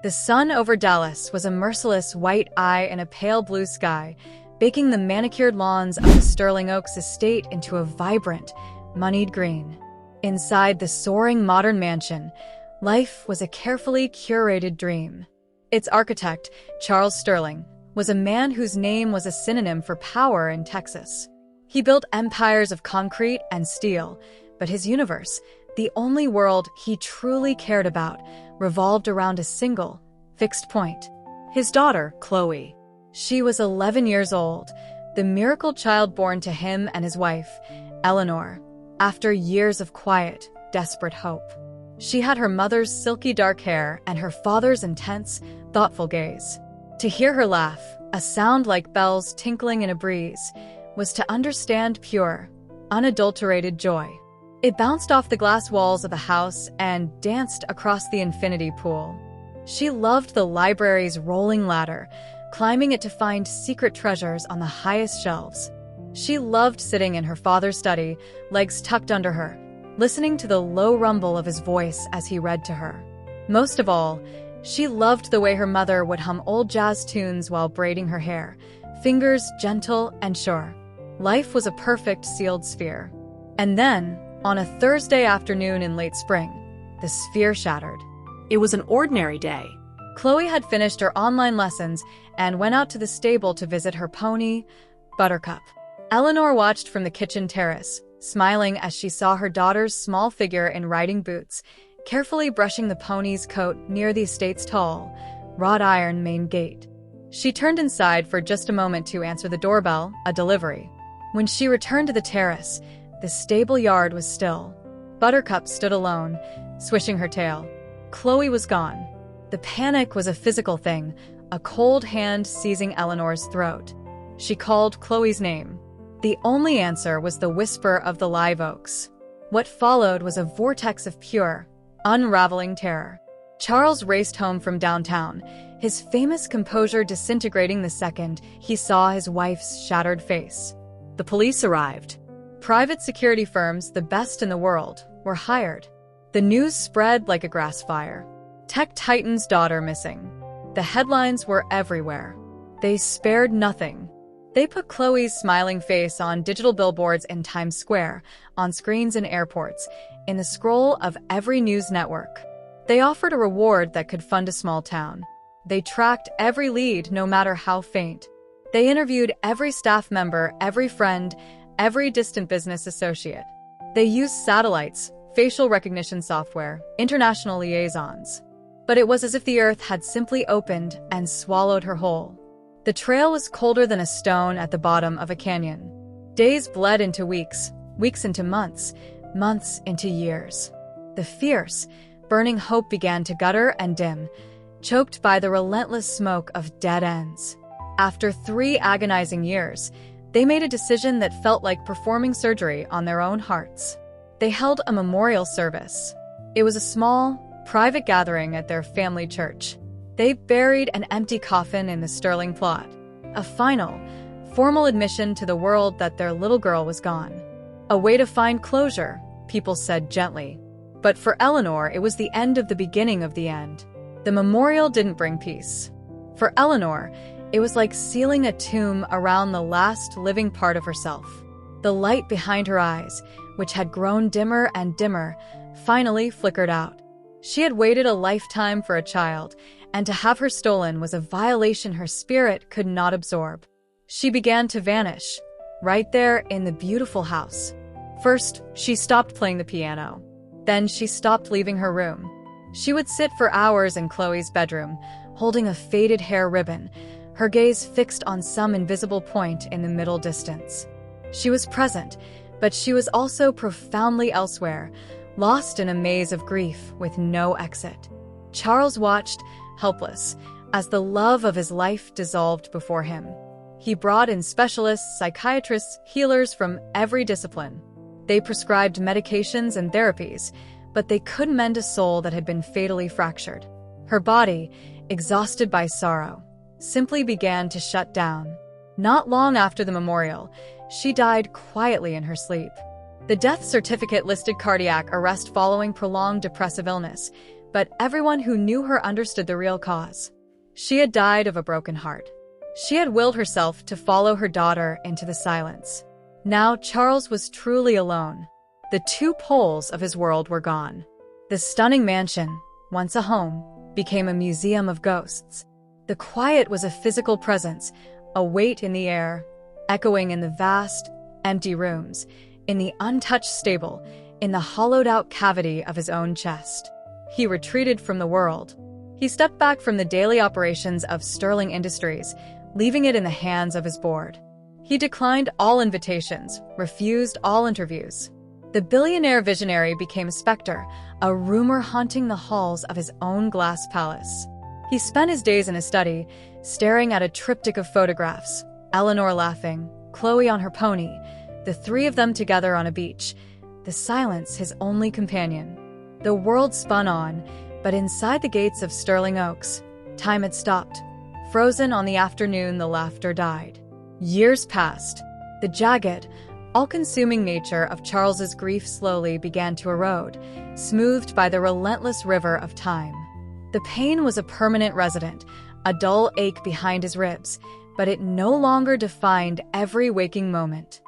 The sun over Dallas was a merciless white eye in a pale blue sky, baking the manicured lawns of the Sterling Oaks estate into a vibrant, moneyed green. Inside the soaring modern mansion, life was a carefully curated dream. Its architect, Charles Sterling, was a man whose name was a synonym for power in Texas. He built empires of concrete and steel, but his universe, the only world he truly cared about, revolved around a single, fixed point. His daughter, Chloe. She was 11 years old, the miracle child born to him and his wife, Eleanor, after years of quiet, desperate hope. She had her mother's silky dark hair and her father's intense, thoughtful gaze. To hear her laugh, a sound like bells tinkling in a breeze, was to understand pure, unadulterated joy. It bounced off the glass walls of the house and danced across the infinity pool. She loved the library's rolling ladder, climbing it to find secret treasures on the highest shelves. She loved sitting in her father's study, legs tucked under her, listening to the low rumble of his voice as he read to her. Most of all, she loved the way her mother would hum old jazz tunes while braiding her hair, fingers gentle and sure. Life was a perfect sealed sphere. And then, on a Thursday afternoon in late spring, the sphere shattered. It was an ordinary day. Chloe had finished her online lessons and went out to the stable to visit her pony, Buttercup. Eleanor watched from the kitchen terrace, smiling as she saw her daughter's small figure in riding boots, carefully brushing the pony's coat near the estate's tall, wrought iron main gate. She turned inside for just a moment to answer the doorbell, a delivery. When she returned to the terrace, the stable yard was still. Buttercup stood alone, swishing her tail. Chloe was gone. The panic was a physical thing, a cold hand seizing Eleanor's throat. She called Chloe's name. The only answer was the whisper of the live oaks. What followed was a vortex of pure, unraveling terror. Charles raced home from downtown, his famous composure disintegrating the second he saw his wife's shattered face. The police arrived. Private security firms, the best in the world, were hired. The news spread like a grass fire. Tech titan's daughter missing. The headlines were everywhere. They spared nothing. They put Chloe's smiling face on digital billboards in Times Square, on screens in airports, in the scroll of every news network. They offered a reward that could fund a small town. They tracked every lead, no matter how faint. They interviewed every staff member, every friend, every distant business associate. They used satellites, facial recognition software, international liaisons. But it was as if the earth had simply opened and swallowed her whole. The trail was colder than a stone at the bottom of a canyon. Days bled into weeks, weeks into months, months into years. The fierce, burning hope began to gutter and dim, choked by the relentless smoke of dead ends. After 3 agonizing years, they made a decision that felt like performing surgery on their own hearts. They held a memorial service. It was a small, private gathering at their family church. They buried an empty coffin in the Sterling plot, a final, formal admission to the world that their little girl was gone. A way to find closure, people said gently. But for Eleanor, it was the end of the beginning of the end. The memorial didn't bring peace. For Eleanor, it was like sealing a tomb around the last living part of herself. The light behind her eyes, which had grown dimmer and dimmer, finally flickered out. She had waited a lifetime for a child, and to have her stolen was a violation her spirit could not absorb. She began to vanish, right there in the beautiful house. First, she stopped playing the piano. Then she stopped leaving her room. She would sit for hours in Chloe's bedroom, holding a faded hair ribbon, her gaze fixed on some invisible point in the middle distance. She was present, but she was also profoundly elsewhere, lost in a maze of grief with no exit. Charles watched, helpless, as the love of his life dissolved before him. He brought in specialists, psychiatrists, healers from every discipline. They prescribed medications and therapies, but they couldn't mend a soul that had been fatally fractured. Her body, exhausted by sorrow, simply began to shut down. Not long after the memorial, she died quietly in her sleep. The death certificate listed cardiac arrest following prolonged depressive illness, but everyone who knew her understood the real cause. She had died of a broken heart. She had willed herself to follow her daughter into the silence. Now Charles was truly alone. The two poles of his world were gone. The stunning mansion, once a home, became a museum of ghosts. The quiet was a physical presence, a weight in the air, echoing in the vast, empty rooms, in the untouched stable, in the hollowed-out cavity of his own chest. He retreated from the world. He stepped back from the daily operations of Sterling Industries, leaving it in the hands of his board. He declined all invitations, refused all interviews. The billionaire visionary became a specter, a rumor haunting the halls of his own glass palace. He spent his days in his study, staring at a triptych of photographs, Eleanor laughing, Chloe on her pony, the three of them together on a beach, the silence his only companion. The world spun on, but inside the gates of Sterling Oaks, time had stopped. Frozen on the afternoon the laughter died. Years passed. The jagged, all-consuming nature of Charles's grief slowly began to erode, smoothed by the relentless river of time. The pain was a permanent resident, a dull ache behind his ribs, but it no longer defined every waking moment.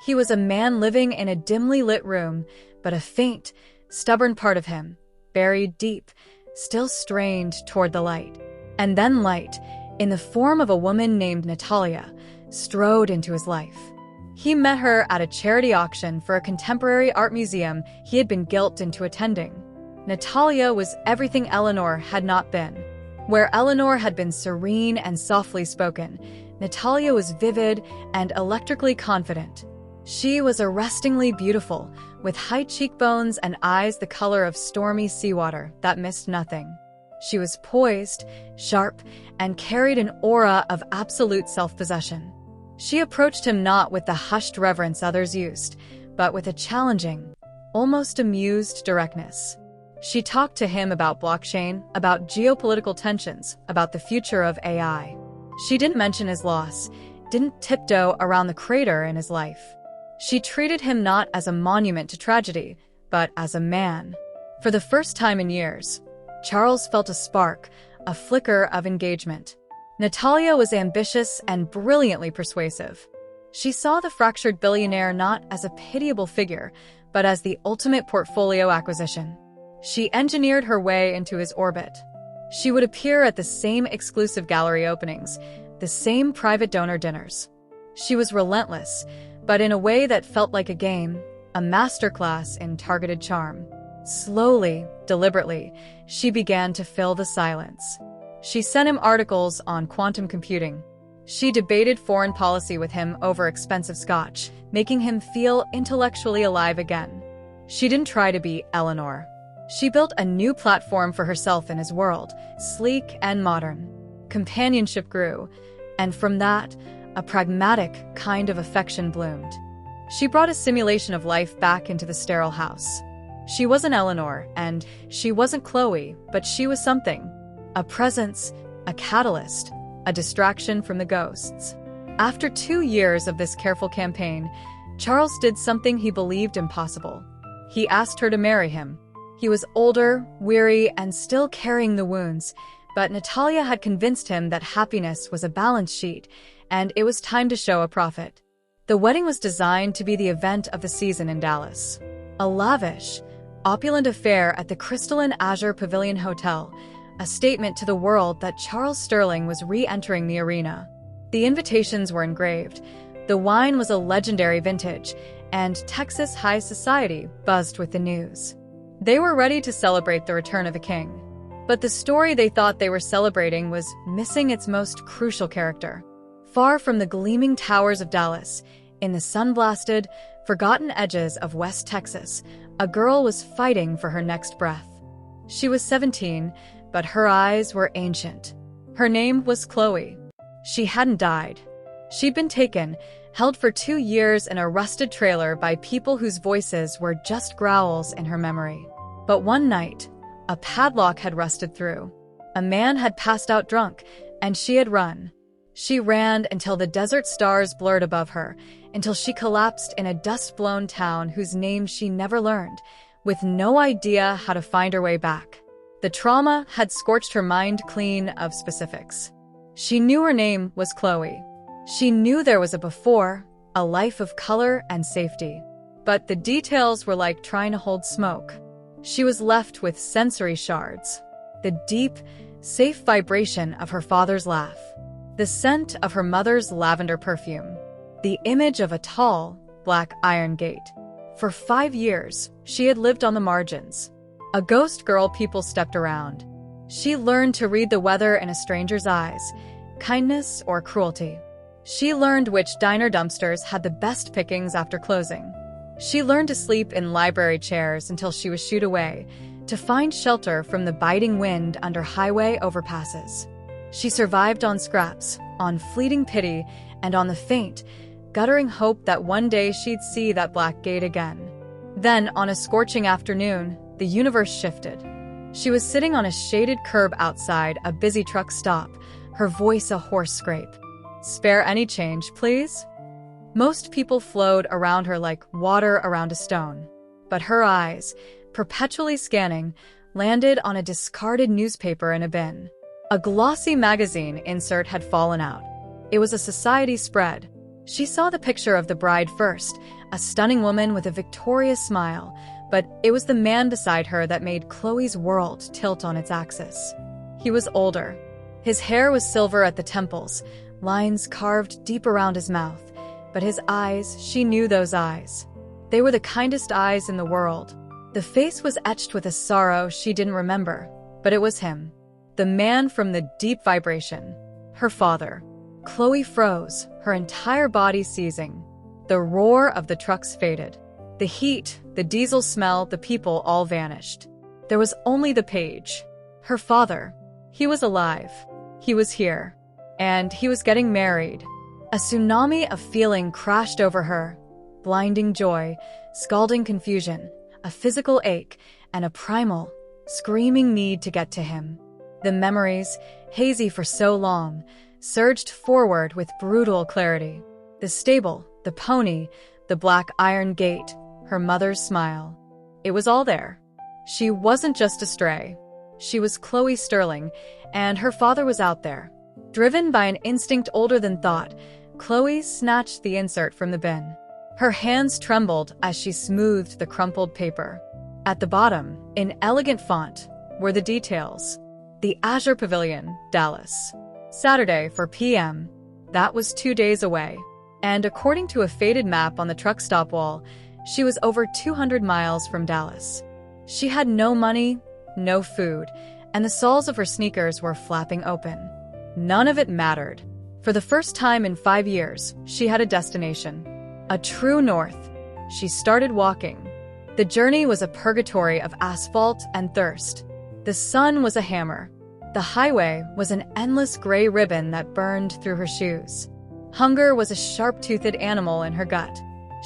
He was a man living in a dimly lit room, but a faint, stubborn part of him, buried deep, still strained toward the light. And then light, in the form of a woman named Natalia, strode into his life. He met her at a charity auction for a contemporary art museum he had been guilted into attending. Natalia was everything Eleanor had not been. Where Eleanor had been serene and softly spoken, Natalia was vivid and electrically confident. She was arrestingly beautiful, with high cheekbones and eyes the color of stormy seawater that missed nothing. She was poised, sharp, and carried an aura of absolute self-possession. She approached him not with the hushed reverence others used, but with a challenging, almost amused directness. She talked to him about blockchain, about geopolitical tensions, about the future of AI. She didn't mention his loss, didn't tiptoe around the crater in his life. She treated him not as a monument to tragedy, but as a man. For the first time in years, Charles felt a spark, a flicker of engagement. Natalia was ambitious and brilliantly persuasive. She saw the fractured billionaire not as a pitiable figure, but as the ultimate portfolio acquisition. She engineered her way into his orbit. She would appear at the same exclusive gallery openings, the same private donor dinners. She was relentless, but in a way that felt like a game, a masterclass in targeted charm. Slowly, deliberately, she began to fill the silence. She sent him articles on quantum computing. She debated foreign policy with him over expensive scotch, making him feel intellectually alive again. She didn't try to be Eleanor. She built a new platform for herself in his world, sleek and modern. Companionship grew, and from that, a pragmatic kind of affection bloomed. She brought a simulation of life back into the sterile house. She wasn't Eleanor, and she wasn't Chloe, but she was something. A presence, a catalyst, a distraction from the ghosts. After 2 years of this careful campaign, Charles did something he believed impossible. He asked her to marry him. He was older, weary, and still carrying the wounds, but Natalia had convinced him that happiness was a balance sheet, and it was time to show a profit. The wedding was designed to be the event of the season in Dallas. A lavish, opulent affair at the Crystalline Azure Pavilion Hotel, a statement to the world that Charles Sterling was re-entering the arena. The invitations were engraved, the wine was a legendary vintage, and Texas high society buzzed with the news. They were ready to celebrate the return of a king. But the story they thought they were celebrating was missing its most crucial character. Far from the gleaming towers of Dallas, in the sun-blasted, forgotten edges of West Texas, a girl was fighting for her next breath. She was 17, but her eyes were ancient. Her name was Chloe. She hadn't died. She'd been taken, held for 2 years in a rusted trailer by people whose voices were just growls in her memory. But one night, a padlock had rusted through. A man had passed out drunk, and she had run. She ran until the desert stars blurred above her, until she collapsed in a dust-blown town whose name she never learned, with no idea how to find her way back. The trauma had scorched her mind clean of specifics. She knew her name was Chloe. She knew there was a before, a life of color and safety. But the details were like trying to hold smoke. She was left with sensory shards. The deep, safe vibration of her father's laugh. The scent of her mother's lavender perfume. The image of a tall, black iron gate. For 5 years, she had lived on the margins. A ghost girl people stepped around. She learned to read the weather in a stranger's eyes, kindness or cruelty. She learned which diner dumpsters had the best pickings after closing. She learned to sleep in library chairs until she was shooed away, to find shelter from the biting wind under highway overpasses. She survived on scraps, on fleeting pity, and on the faint, guttering hope that one day she'd see that black gate again. Then, on a scorching afternoon, the universe shifted. She was sitting on a shaded curb outside a busy truck stop, her voice a hoarse scrape. "Spare any change, please?" Most people flowed around her like water around a stone. But her eyes, perpetually scanning, landed on a discarded newspaper in a bin. A glossy magazine insert had fallen out. It was a society spread. She saw the picture of the bride first, a stunning woman with a victorious smile, but it was the man beside her that made Chloe's world tilt on its axis. He was older. His hair was silver at the temples, lines carved deep around his mouth, but his eyes, she knew those eyes. They were the kindest eyes in the world. The face was etched with a sorrow she didn't remember, but it was him. The man from the deep vibration. Her father. Chloe froze, her entire body seizing. The roar of the trucks faded. The heat, the diesel smell, the people all vanished. There was only the page. Her father. He was alive. He was here. And he was getting married. A tsunami of feeling crashed over her. Blinding joy, scalding confusion, a physical ache, and a primal, screaming need to get to him. The memories, hazy for so long, surged forward with brutal clarity. The stable, the pony, the black iron gate, her mother's smile. It was all there. She wasn't just a stray. She was Chloe Sterling, and her father was out there. Driven by an instinct older than thought, Chloe snatched the insert from the bin. Her hands trembled as she smoothed the crumpled paper. At the bottom, in elegant font, were the details. The Azure Pavilion, Dallas. Saturday, 4 p.m. That was 2 days away. And according to a faded map on the truck stop wall, she was over 200 miles from Dallas. She had no money, no food, and the soles of her sneakers were flapping open. None of it mattered. For the first time in 5 years, she had a destination. A true north. She started walking. The journey was a purgatory of asphalt and thirst. The sun was a hammer. The highway was an endless gray ribbon that burned through her shoes. Hunger was a sharp-toothed animal in her gut.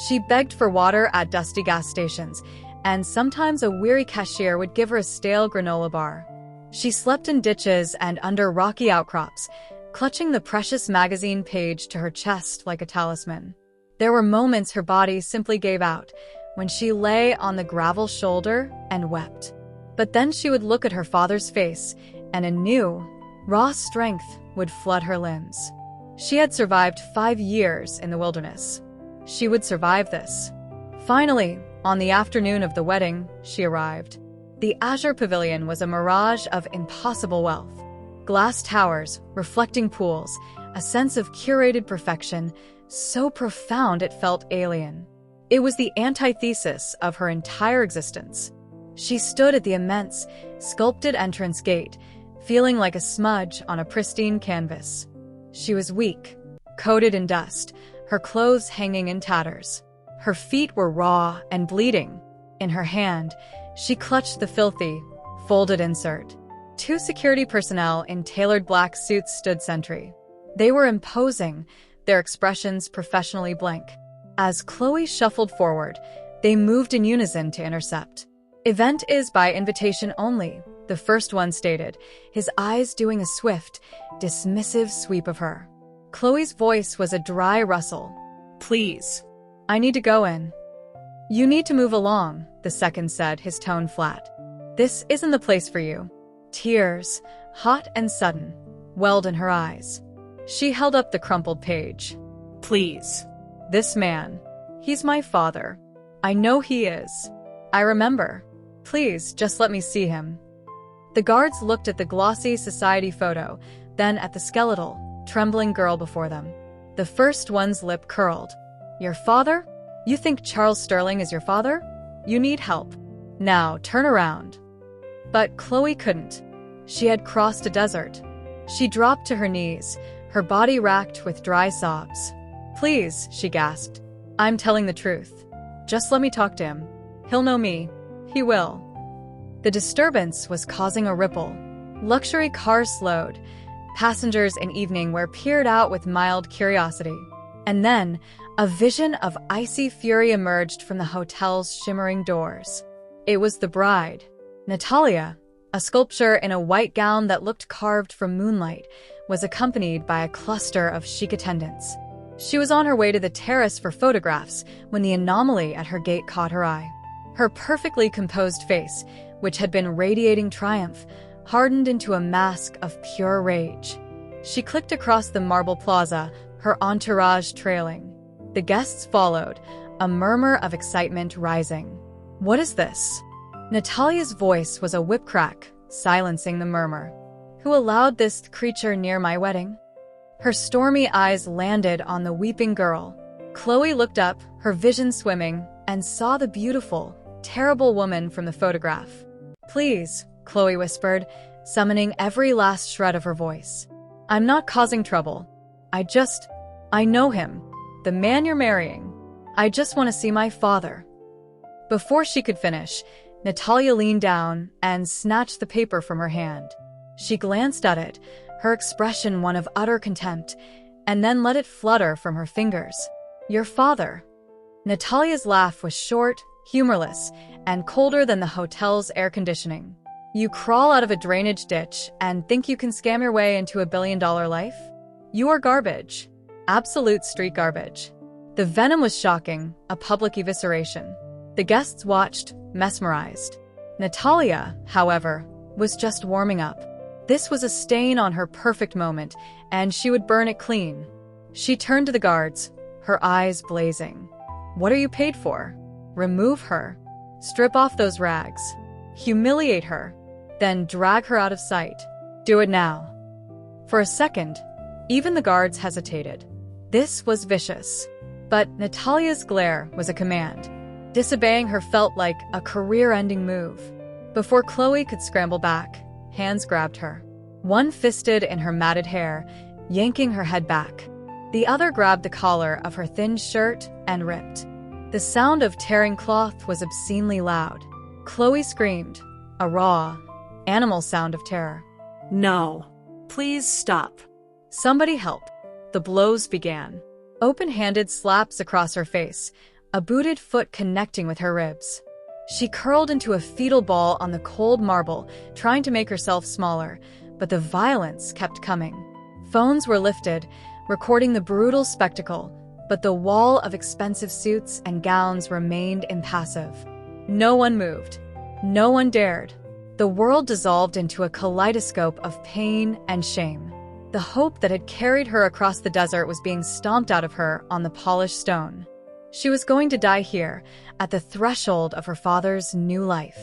She begged for water at dusty gas stations, and sometimes a weary cashier would give her a stale granola bar. She slept in ditches and under rocky outcrops, clutching the precious magazine page to her chest like a talisman. There were moments her body simply gave out, when she lay on the gravel shoulder and wept. But then she would look at her father's face, and a new, raw strength would flood her limbs. She had survived 5 years in the wilderness. She would survive this. Finally, on the afternoon of the wedding, she arrived. The Azure Pavilion was a mirage of impossible wealth. Glass towers, reflecting pools, a sense of curated perfection, so profound it felt alien. It was the antithesis of her entire existence. She stood at the immense, sculpted entrance gate, feeling like a smudge on a pristine canvas. She was weak, coated in dust, her clothes hanging in tatters. Her feet were raw and bleeding. In her hand, she clutched the filthy, folded insert. 2 security personnel in tailored black suits stood sentry. They were imposing, their expressions professionally blank. As Chloe shuffled forward, they moved in unison to intercept. "Event is by invitation only," the first one stated, his eyes doing a swift, dismissive sweep of her. Chloe's voice was a dry rustle. "Please. I need to go in." "You need to move along," the second said, his tone flat. "This isn't the place for you." Tears, hot and sudden, welled in her eyes. She held up the crumpled page. Please. This man. He's my father. I know he is. I remember. Please, just let me see him. The guards looked at the glossy society photo, then at the skeletal, trembling girl before them. The first one's lip curled. Your father? You think Charles Sterling is your father? You need help. Now, turn around. But Chloe couldn't. She had crossed a desert. She dropped to her knees, her body racked with dry sobs. Please, she gasped. I'm telling the truth. Just let me talk to him. He'll know me. He will. The disturbance was causing a ripple. Luxury cars slowed. Passengers in evening wear peered out with mild curiosity. And then, a vision of icy fury emerged from the hotel's shimmering doors. It was the bride. Natalia, a sculpture in a white gown that looked carved from moonlight, was accompanied by a cluster of chic attendants. She was on her way to the terrace for photographs when the anomaly at her gate caught her eye. Her perfectly composed face, which had been radiating triumph, hardened into a mask of pure rage. She clicked across the marble plaza, her entourage trailing. The guests followed, a murmur of excitement rising. What is this? Natalia's voice was a whip crack, silencing the murmur. Who allowed this creature near my wedding? Her stormy eyes landed on the weeping girl. Chloe looked up, her vision swimming, and saw the beautiful, terrible woman from the photograph. Please, Chloe whispered, summoning every last shred of her voice. I'm not causing trouble. I know him. The man you're marrying. I just want to see my father. Before she could finish, Natalia leaned down and snatched the paper from her hand. She glanced at it, her expression one of utter contempt, and then let it flutter from her fingers. Your father. Natalia's laugh was short, humorless, and colder than the hotel's air conditioning. You crawl out of a drainage ditch and think you can scam your way into $1 billion life? You are garbage. Absolute street garbage. The venom was shocking, a public evisceration. The guests watched, mesmerized. Natalia, however, was just warming up. This was a stain on her perfect moment, and she would burn it clean. She turned to the guards, her eyes blazing. What are you paid for? Remove her. Strip off those rags. Humiliate her. Then drag her out of sight. Do it now. For a second, even the guards hesitated. This was vicious. But Natalia's glare was a command. Disobeying her felt like a career-ending move. Before Chloe could scramble back, hands grabbed her. One fisted in her matted hair, yanking her head back. The other grabbed the collar of her thin shirt and ripped. The sound of tearing cloth was obscenely loud. Chloe screamed, a raw, animal sound of terror. No. Please stop. Somebody help. The blows began. Open-handed slaps across her face, a booted foot connecting with her ribs. She curled into a fetal ball on the cold marble, trying to make herself smaller, but the violence kept coming. Phones were lifted, recording the brutal spectacle, but the wall of expensive suits and gowns remained impassive. No one moved. No one dared. The world dissolved into a kaleidoscope of pain and shame. The hope that had carried her across the desert was being stomped out of her on the polished stone. She was going to die here, at the threshold of her father's new life.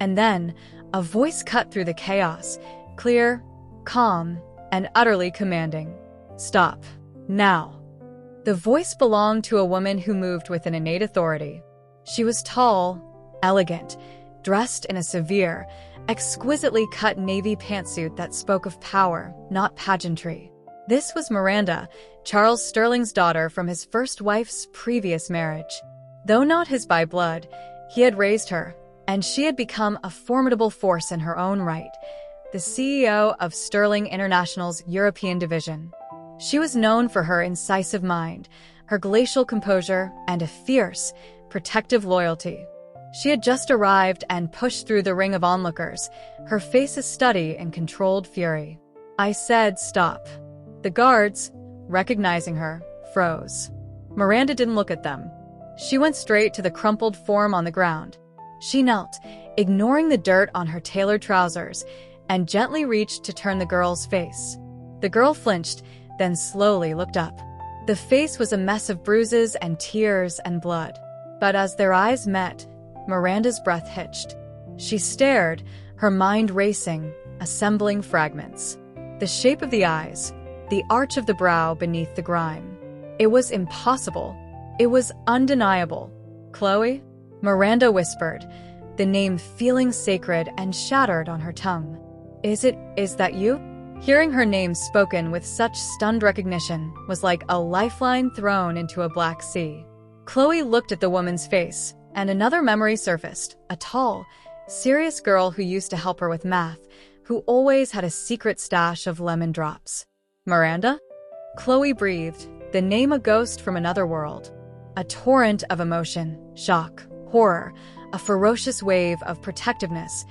And then, a voice cut through the chaos, clear, calm, and utterly commanding. Stop. Now. The voice belonged to a woman who moved with an innate authority. She was tall, elegant, dressed in a severe, exquisitely cut navy pantsuit that spoke of power, not pageantry. This was Miranda, Charles Sterling's daughter from his first wife's previous marriage. Though not his by blood, he had raised her, and she had become a formidable force in her own right, the CEO of Sterling International's European division. She was known for her incisive mind, her glacial composure, and a fierce, protective loyalty. She had just arrived and pushed through the ring of onlookers, her face a study in controlled fury. I said stop. The guards, recognizing her, froze. Miranda didn't look at them. She went straight to the crumpled form on the ground. She knelt, ignoring the dirt on her tailored trousers, and gently reached to turn the girl's face. The girl flinched, then slowly looked up. The face was a mess of bruises and tears and blood. But as their eyes met, Miranda's breath hitched. She stared, her mind racing, assembling fragments. The shape of the eyes, the arch of the brow beneath the grime. It was impossible. It was undeniable. "Chloe?" Miranda whispered, the name feeling sacred and shattered on her tongue. Is that you?" Hearing her name spoken with such stunned recognition was like a lifeline thrown into a black sea. Chloe looked at the woman's face, and another memory surfaced, a tall, serious girl who used to help her with math, who always had a secret stash of lemon drops. "Miranda?" Chloe breathed, the name a ghost from another world. A torrent of emotion, shock, horror, a ferocious wave of protectiveness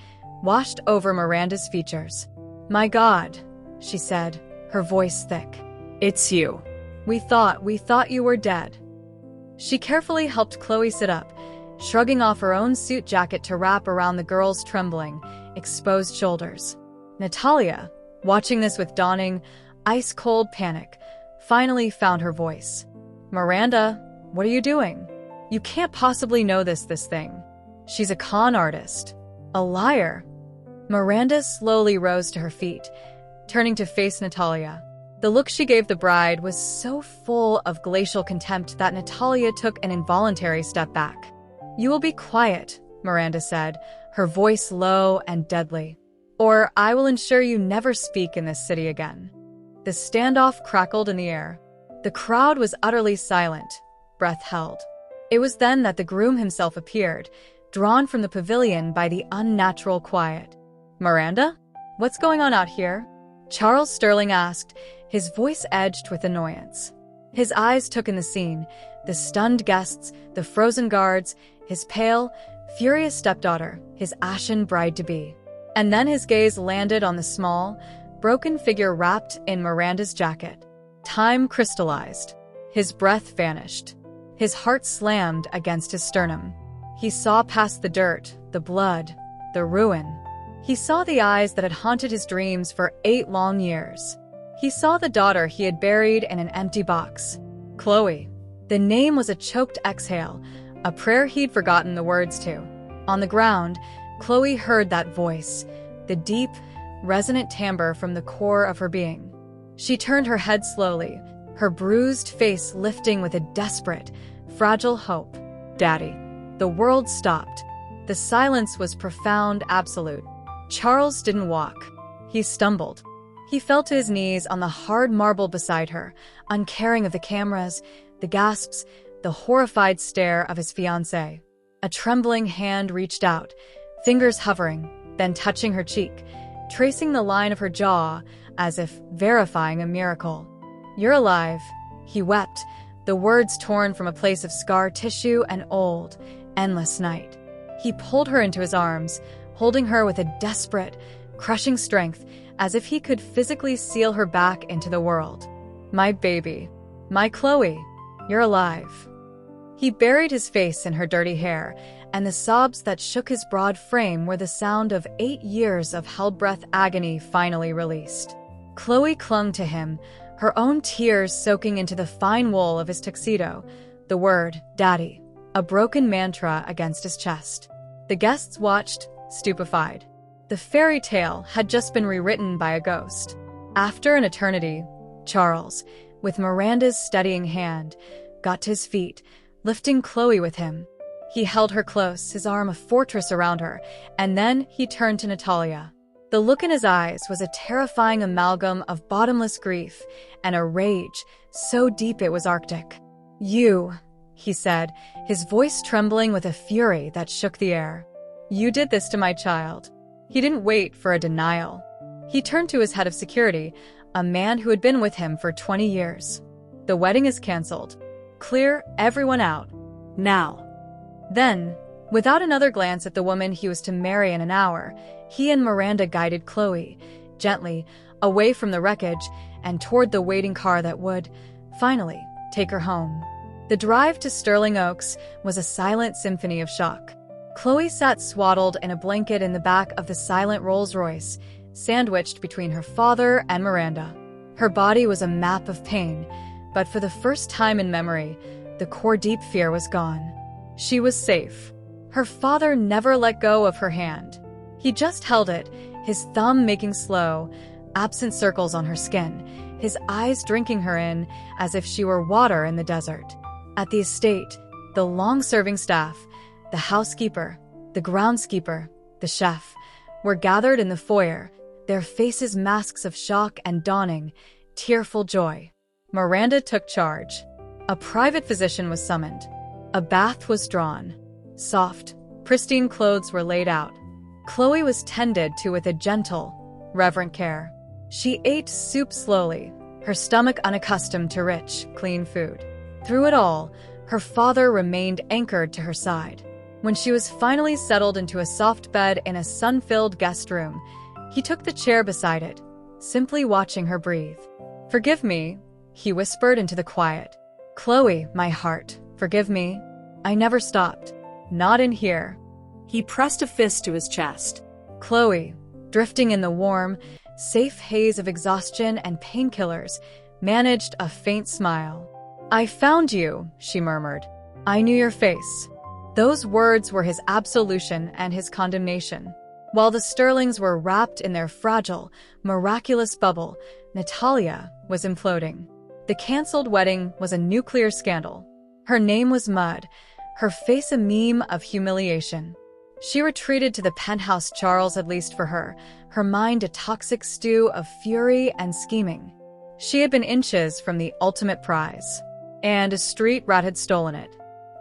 washed over Miranda's features. "My God," she said, her voice thick. "It's you. We thought you were dead." She carefully helped Chloe sit up, shrugging off her own suit jacket to wrap around the girl's trembling, exposed shoulders. Natalia, watching this with dawning, ice-cold panic, finally found her voice. "Miranda, what are you doing? You can't possibly know this thing. She's a con artist. A liar." Miranda slowly rose to her feet, turning to face Natalia. The look she gave the bride was so full of glacial contempt that Natalia took an involuntary step back. "You will be quiet," Miranda said, her voice low and deadly. "Or I will ensure you never speak in this city again." The standoff crackled in the air. The crowd was utterly silent, breath held. It was then that the groom himself appeared, drawn from the pavilion by the unnatural quiet. "Miranda? What's going on out here?" Charles Sterling asked, his voice edged with annoyance. His eyes took in the scene, the stunned guests, the frozen guards, his pale, furious stepdaughter, his ashen bride-to-be. And then his gaze landed on the small, broken figure wrapped in Miranda's jacket. Time crystallized. His breath vanished. His heart slammed against his sternum. He saw past the dirt, the blood, the ruin. He saw the eyes that had haunted his dreams for 8 long years. He saw the daughter he had buried in an empty box. Chloe. The name was a choked exhale, a prayer he'd forgotten the words to. On the ground, Chloe heard that voice, the deep, resonant timbre from the core of her being. She turned her head slowly, her bruised face lifting with a desperate, fragile hope. "Daddy." The world stopped. The silence was profound, absolute. Charles didn't walk. He stumbled. He fell to his knees on the hard marble beside her, uncaring of the cameras, the gasps, the horrified stare of his fiancée. A trembling hand reached out, fingers hovering, then touching her cheek, tracing the line of her jaw as if verifying a miracle. "You're alive," he wept, the words torn from a place of scar tissue and old, endless night. He pulled her into his arms, holding her with a desperate, crushing strength, as if he could physically seal her back into the world. "My baby. My Chloe. You're alive." He buried his face in her dirty hair, and the sobs that shook his broad frame were the sound of 8 years of held-breath agony finally released. Chloe clung to him, her own tears soaking into the fine wool of his tuxedo, the word, "Daddy," a broken mantra against his chest. The guests watched, stupefied. The fairy tale had just been rewritten by a ghost. After an eternity, Charles, with Miranda's steadying hand, got to his feet, lifting Chloe with him. He held her close, his arm a fortress around her, and then he turned to Natalia. The look in his eyes was a terrifying amalgam of bottomless grief and a rage so deep it was arctic. "You," he said, his voice trembling with a fury that shook the air. "You did this to my child." He didn't wait for a denial. He turned to his head of security, a man who had been with him for 20 years. "The wedding is canceled. Clear everyone out. Now." Then, without another glance at the woman he was to marry in an hour, he and Miranda guided Chloe, gently, away from the wreckage and toward the waiting car that would, finally, take her home. The drive to Sterling Oaks was a silent symphony of shock. Chloe sat swaddled in a blanket in the back of the silent Rolls-Royce, sandwiched between her father and Miranda. Her body was a map of pain, but for the first time in memory, the core deep fear was gone. She was safe. Her father never let go of her hand. He just held it, his thumb making slow, absent circles on her skin, his eyes drinking her in as if she were water in the desert. At the estate, the long-serving staff, the housekeeper, the groundskeeper, the chef, were gathered in the foyer, their faces masks of shock and dawning, tearful joy. Miranda took charge. A private physician was summoned. A bath was drawn. Soft, pristine clothes were laid out. Chloe was tended to with a gentle, reverent care. She ate soup slowly, her stomach unaccustomed to rich, clean food. Through it all, her father remained anchored to her side. When she was finally settled into a soft bed in a sun-filled guest room, he took the chair beside it, simply watching her breathe. "Forgive me," he whispered into the quiet. "Chloe, my heart, forgive me. I never stopped. Not in here." He pressed a fist to his chest. Chloe, drifting in the warm, safe haze of exhaustion and painkillers, managed a faint smile. "I found you," she murmured. "I knew your face." Those words were his absolution and his condemnation. While the Sterlings were wrapped in their fragile, miraculous bubble, Natalia was imploding. The cancelled wedding was a nuclear scandal. Her name was mud, her face a meme of humiliation. She retreated to the penthouse Charles had leased for her, her mind a toxic stew of fury and scheming. She had been inches from the ultimate prize, and a street rat had stolen it.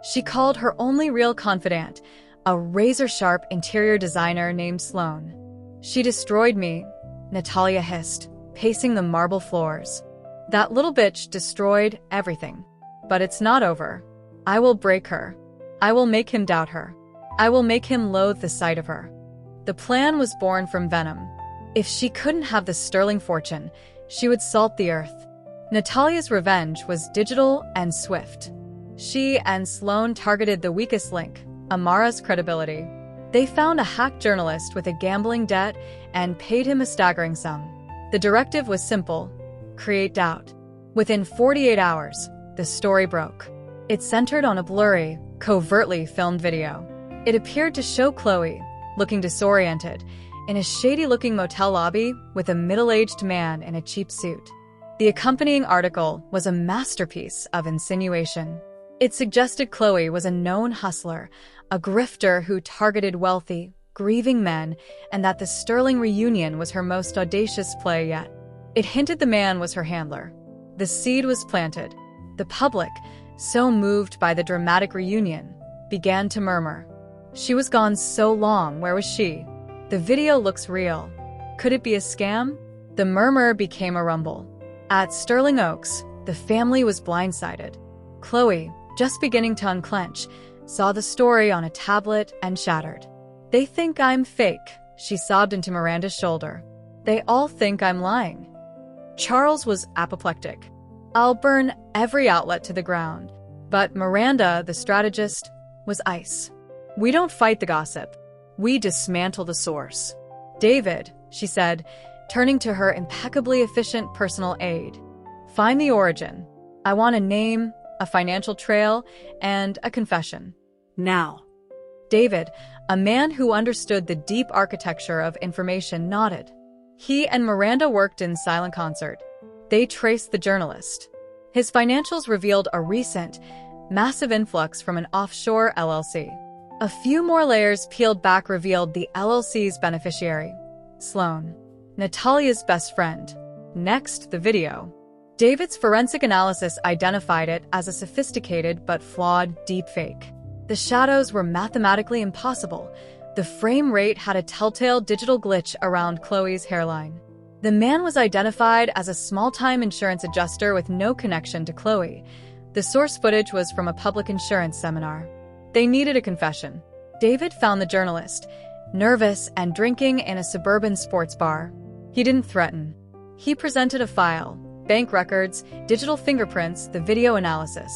She called her only real confidant, a razor-sharp interior designer named Sloane. "She destroyed me," Natalia hissed, pacing the marble floors. "That little bitch destroyed everything. But it's not over. I will break her. I will make him doubt her. I will make him loathe the sight of her." The plan was born from venom. If she couldn't have the Sterling fortune, she would salt the earth. Natalia's revenge was digital and swift. She and Sloane targeted the weakest link, Amara's credibility. They found a hacked journalist with a gambling debt and paid him a staggering sum. The directive was simple: create doubt. Within 48 hours, the story broke. It centered on a blurry, covertly filmed video. It appeared to show Chloe, looking disoriented, in a shady-looking motel lobby with a middle-aged man in a cheap suit. The accompanying article was a masterpiece of insinuation. It suggested Chloe was a known hustler, a grifter who targeted wealthy, grieving men, and that the Sterling reunion was her most audacious play yet. It hinted the man was her handler. The seed was planted. The public, so moved by the dramatic reunion, began to murmur. She was gone so long, where was she? The video looks real. Could it be a scam? The murmur became a rumble. At Sterling Oaks, the family was blindsided. Chloe, just beginning to unclench, saw the story on a tablet and shattered. "They think I'm fake," she sobbed into Miranda's shoulder. "They all think I'm lying." Charles was apoplectic. "I'll burn every outlet to the ground." But Miranda, the strategist, was ice. "We don't fight the gossip. We dismantle the source." "David," she said, turning to her impeccably efficient personal aide, "find the origin. I want a name, a financial trail, and a confession." Now. David, a man who understood the deep architecture of information, nodded. He and Miranda worked in silent concert. They traced the journalist. His financials revealed a recent, massive influx from an offshore LLC. A few more layers peeled back revealed the LLC's beneficiary, Sloane, Natalia's best friend. Next, the video. David's forensic analysis identified it as a sophisticated but flawed deepfake. The shadows were mathematically impossible. The frame rate had a telltale digital glitch around Chloe's hairline. The man was identified as a small-time insurance adjuster with no connection to Chloe. The source footage was from a public insurance seminar. They needed a confession. David found the journalist, nervous and drinking in a suburban sports bar. He didn't threaten. He presented a file, bank records, digital fingerprints, the video analysis.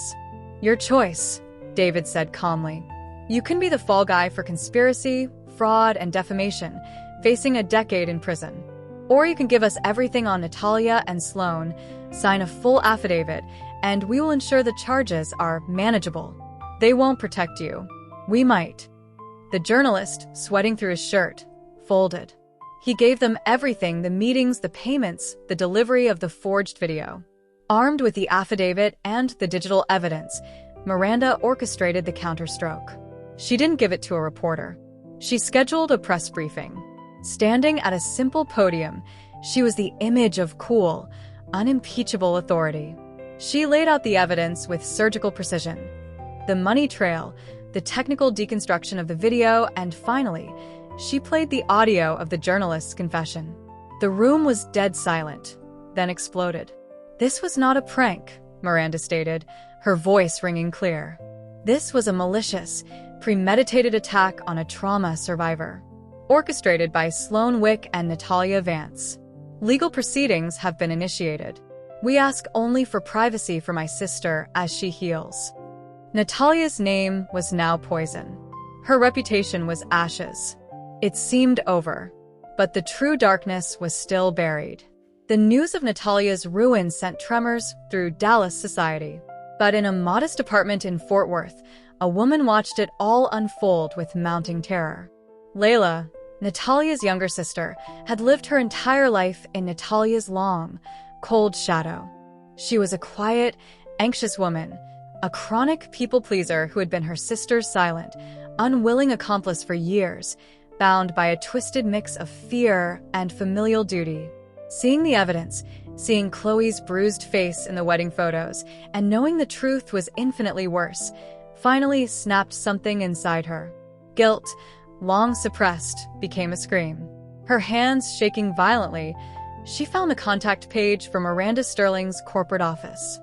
"Your choice," David said calmly. "You can be the fall guy for conspiracy, fraud, and defamation, facing a decade in prison. Or you can give us everything on Natalia and Sloan, sign a full affidavit, and we will ensure the charges are manageable. They won't protect you. We might." The journalist, sweating through his shirt, folded. He gave them everything: the meetings, the payments, the delivery of the forged video. Armed with the affidavit and the digital evidence, Miranda orchestrated the counterstroke. She didn't give it to a reporter. She scheduled a press briefing. Standing at a simple podium, she was the image of cool, unimpeachable authority. She laid out the evidence with surgical precision. The money trail, the technical deconstruction of the video, and finally, she played the audio of the journalist's confession. The room was dead silent, then exploded. "This was not a prank," Miranda stated, her voice ringing clear. "This was a malicious, premeditated attack on a trauma survivor, orchestrated by Sloan Wick and Natalia Vance. Legal proceedings have been initiated. We ask only for privacy for my sister as she heals." Natalia's name was now poison. Her reputation was ashes. It seemed over, but the true darkness was still buried. The news of Natalia's ruin sent tremors through Dallas society. But in a modest apartment in Fort Worth, a woman watched it all unfold with mounting terror. Layla, Natalia's younger sister, had lived her entire life in Natalia's long, cold shadow. She was a quiet, anxious woman, a chronic people-pleaser who had been her sister's silent, unwilling accomplice for years, bound by a twisted mix of fear and familial duty. Seeing the evidence, seeing Chloe's bruised face in the wedding photos, and knowing the truth was infinitely worse, finally snapped something inside her. Guilt, long suppressed, became a scream. Her hands shaking violently, she found the contact page for Miranda Sterling's corporate office.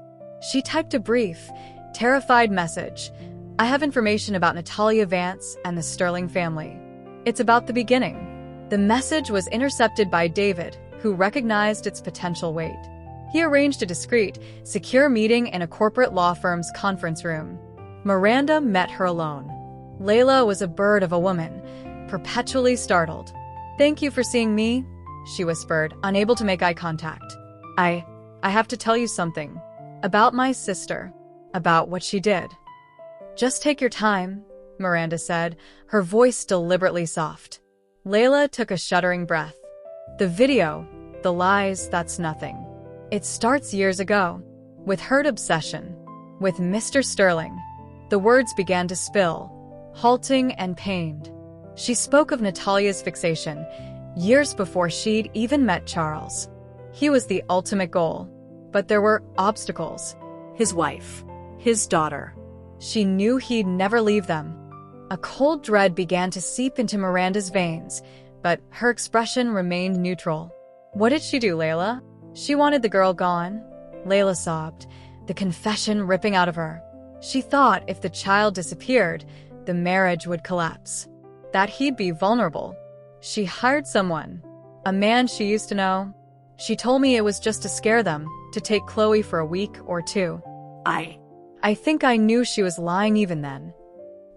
She typed a brief, terrified message. "I have information about Natalia Vance and the Sterling family. It's about the beginning." The message was intercepted by David, who recognized its potential weight. He arranged a discreet, secure meeting in a corporate law firm's conference room. Miranda met her alone. Layla was a bird of a woman, perpetually startled. "Thank you for seeing me," she whispered, unable to make eye contact. I have to tell you something. About my sister. About what she did." "Just take your time," Miranda said, her voice deliberately soft. Layla took a shuddering breath. "The video, the lies, that's nothing. It starts years ago, with her obsession, with Mr. Sterling." The words began to spill, halting and pained. She spoke of Natalia's fixation, years before she'd even met Charles. He was the ultimate goal, but there were obstacles. His wife. His daughter. She knew he'd never leave them. A cold dread began to seep into Miranda's veins, but her expression remained neutral. "What did she do, Layla?" "She wanted the girl gone," Layla sobbed, the confession ripping out of her. She thought if the child disappeared, the marriage would collapse, that he'd be vulnerable. She hired someone, a man she used to know. She told me it was just to scare them, to take Chloe for a week or two. I think I knew she was lying even then.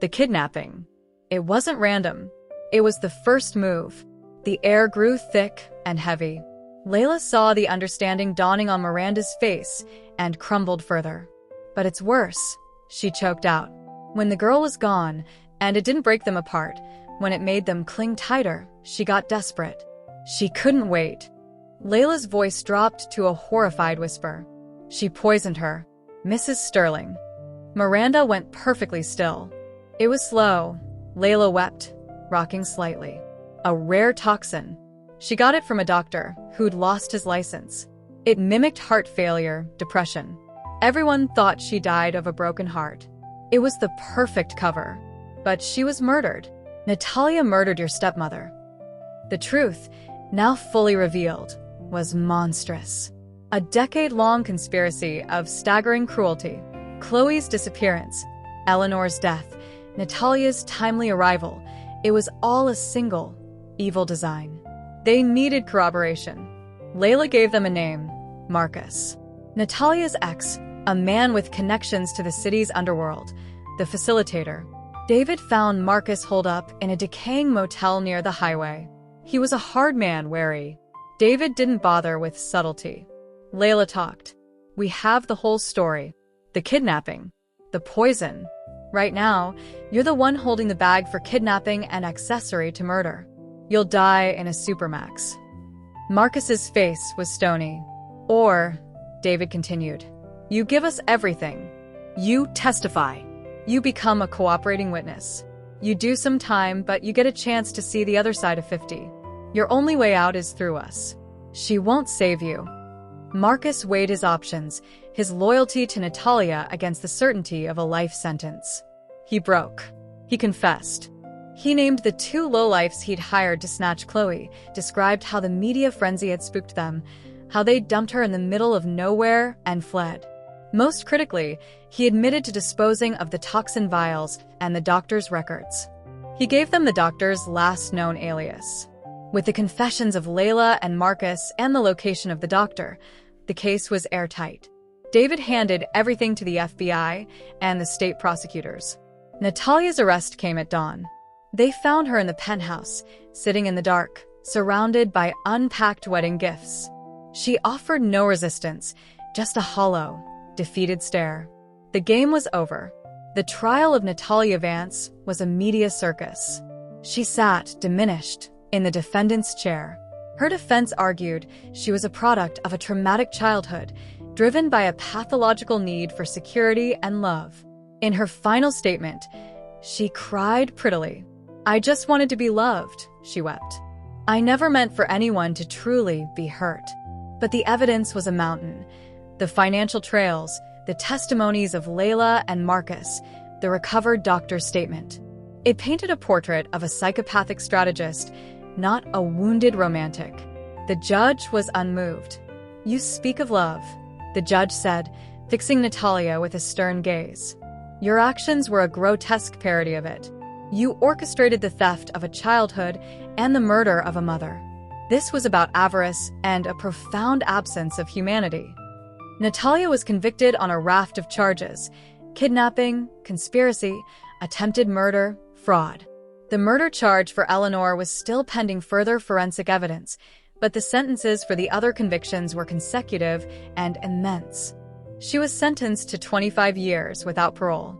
The kidnapping. It wasn't random. It was the first move. The air grew thick and heavy. Layla saw the understanding dawning on Miranda's face and crumbled further. "But it's worse," she choked out. "When the girl was gone, and it didn't break them apart, when it made them cling tighter, she got desperate. She couldn't wait." Layla's voice dropped to a horrified whisper. "She poisoned her. Mrs. Sterling." Miranda went perfectly still. It was slow. Layla wept, rocking slightly. A rare toxin. She got it from a doctor who'd lost his license. It mimicked heart failure, depression. Everyone thought she died of a broken heart. It was the perfect cover. But she was murdered. Natalia murdered your stepmother. The truth, now fully revealed, was monstrous. A decade-long conspiracy of staggering cruelty. Chloe's disappearance, Eleanor's death, Natalia's timely arrival. It was all a single, evil design. They needed corroboration. Layla gave them a name, Marcus. Natalia's ex, a man with connections to the city's underworld, the facilitator. David found Marcus holed up in a decaying motel near the highway. He was a hard man, wary. David didn't bother with subtlety. Layla talked. We have the whole story. The kidnapping. The poison. Right now, you're the one holding the bag for kidnapping and accessory to murder. You'll die in a supermax. Marcus's face was stony. Or, David continued, you give us everything. You testify. You become a cooperating witness. You do some time, but you get a chance to see the other side of 50. Your only way out is through us. She won't save you. Marcus weighed his options, his loyalty to Natalia against the certainty of a life sentence. He broke. He confessed. He named the 2 lowlifes he'd hired to snatch Chloe, described how the media frenzy had spooked them, how they dumped her in the middle of nowhere and fled. Most critically, he admitted to disposing of the toxin vials and the doctor's records. He gave them the doctor's last known alias. With the confessions of Layla and Marcus and the location of the doctor, the case was airtight. David handed everything to the FBI and the state prosecutors. Natalia's arrest came at dawn. They found her in the penthouse, sitting in the dark, surrounded by unpacked wedding gifts. She offered no resistance, just a hollow, defeated stare. The game was over. The trial of Natalia Vance was a media circus. She sat, diminished, in the defendant's chair. Her defense argued she was a product of a traumatic childhood, driven by a pathological need for security and love. In her final statement, she cried prettily. I just wanted to be loved, she wept. I never meant for anyone to truly be hurt. But the evidence was a mountain. The financial trails, the testimonies of Layla and Marcus, the recovered doctor's statement. It painted a portrait of a psychopathic strategist, not a wounded romantic. The judge was unmoved. You speak of love, the judge said, fixing Natalia with a stern gaze. Your actions were a grotesque parody of it. You orchestrated the theft of a childhood and the murder of a mother. This was about avarice and a profound absence of humanity. Natalia was convicted on a raft of charges: kidnapping, conspiracy, attempted murder, fraud. The murder charge for Eleanor was still pending further forensic evidence, but the sentences for the other convictions were consecutive and immense. She was sentenced to 25 years without parole.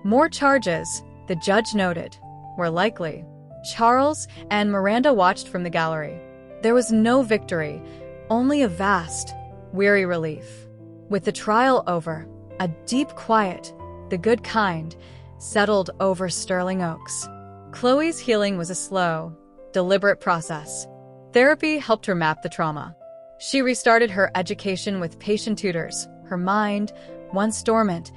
More charges, the judge noted, were likely. Charles and Miranda watched from the gallery. There was no victory, only a vast, weary relief. With the trial over, a deep quiet, the good kind, settled over Sterling Oaks. Chloe's healing was a slow, deliberate process. Therapy helped her map the trauma. She restarted her education with patient tutors, her mind, once dormant,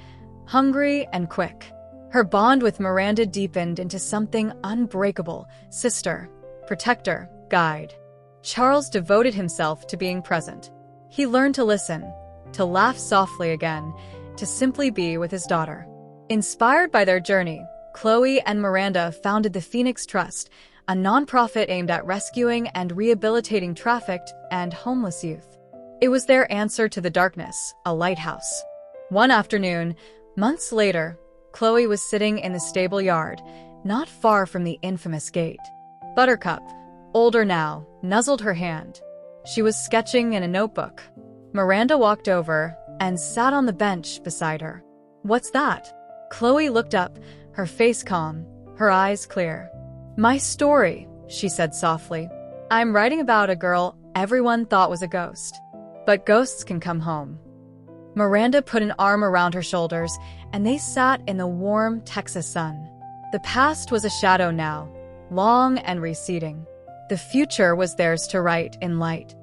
hungry and quick. Her bond with Miranda deepened into something unbreakable: sister, protector, guide. Charles devoted himself to being present. He learned to listen, to laugh softly again, to simply be with his daughter. Inspired by their journey, Chloe and Miranda founded the Phoenix Trust, a nonprofit aimed at rescuing and rehabilitating trafficked and homeless youth. It was their answer to the darkness, a lighthouse. One afternoon, months later, Chloe was sitting in the stable yard, not far from the infamous gate. Buttercup, older now, nuzzled her hand. She was sketching in a notebook. Miranda walked over and sat on the bench beside her. What's that? Chloe looked up, her face calm, her eyes clear. My story, she said softly. I'm writing about a girl everyone thought was a ghost. But ghosts can come home. Miranda put an arm around her shoulders, and they sat in the warm Texas sun. The past was a shadow now, long and receding. The future was theirs to write in light.